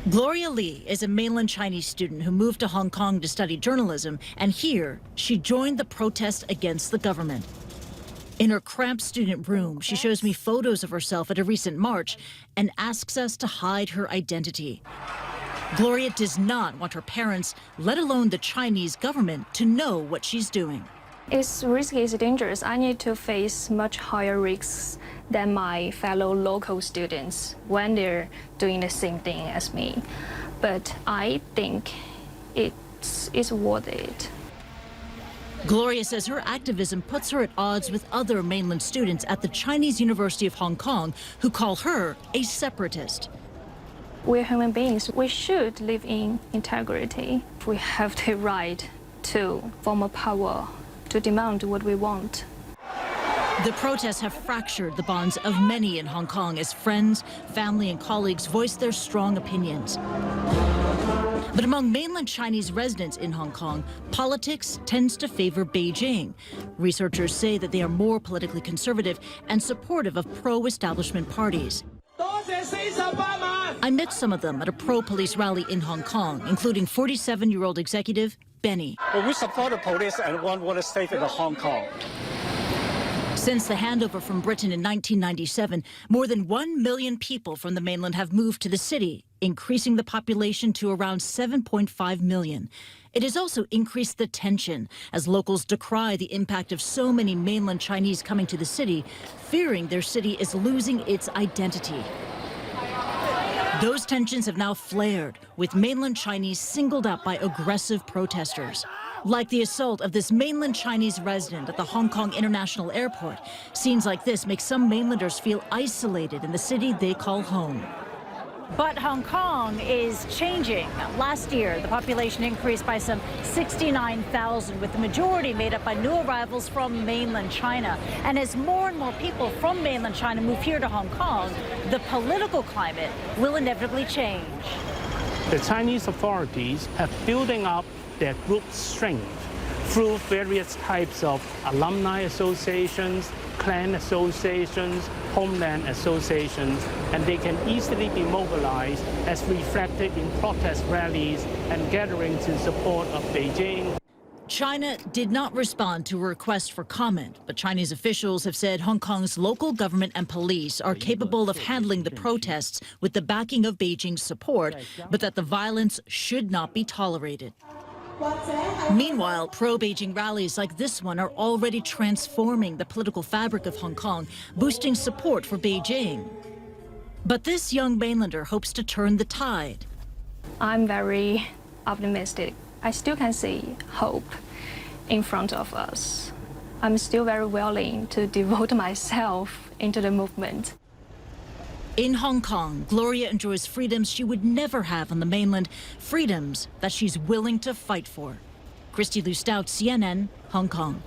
Gloria Lee is a mainland Chinese student who moved to Hong Kong to study journalism, and here she joined the protest against the government. In her cramped student room, she shows me photos of herself at a recent march and asks us to hide her identity. Gloria does not want her parents, let alone the Chinese government, to know what she's doing. It's risky, it's dangerous. I need to face much higher risks than my fellow local students when they're doing the same thing as me. But I think it's worth it. Gloria says her activism puts her at odds with other mainland students at the Chinese University of Hong Kong who call her a separatist. We're human beings. We should live in integrity. We have the right to form a power to demand what we want. The protests have fractured the bonds of many in Hong Kong as friends, family, and colleagues voice their strong opinions. But among mainland Chinese residents in Hong Kong, politics tends to favor Beijing. Researchers say that they are more politically conservative and supportive of pro-establishment parties. I met some of them at a pro-police rally in Hong Kong, including 47-year-old executive Benny. Well, we support the police and want to stay in Hong Kong. Since the handover from Britain in 1997, more than 1 million people from the mainland have moved to the city, increasing the population to around 7.5 million. It has also increased the tension as locals decry the impact of so many mainland Chinese coming to the city, fearing their city is losing its identity. Those tensions have now flared, with mainland Chinese singled out by aggressive protesters. Like the assault of this mainland Chinese resident at the Hong Kong International Airport. Scenes like this make some mainlanders feel isolated in the city they call home. But Hong Kong is changing. Last year, the population increased by some 69,000, with the majority made up by new arrivals from mainland China. And as more and more people from mainland China move here to Hong Kong, the political climate will inevitably change. The Chinese authorities have building up their group strength through various types of alumni associations, clan associations, homeland associations, and they can easily be mobilized as reflected in protest rallies and gatherings in support of Beijing. China did not respond to a request for comment, but Chinese officials have said Hong Kong's local government and police are capable of handling the protests with the backing of Beijing's support, but that the violence should not be tolerated. Meanwhile, pro-Beijing rallies like this one are already transforming the political fabric of Hong Kong, boosting support for Beijing. But this young mainlander hopes to turn the tide. I'm very optimistic. I still can see hope in front of us. I'm still very willing to devote myself into the movement. In Hong Kong, Gloria enjoys freedoms she would never have on the mainland, freedoms that she's willing to fight for. Kristie Lu Stout, CNN, Hong Kong.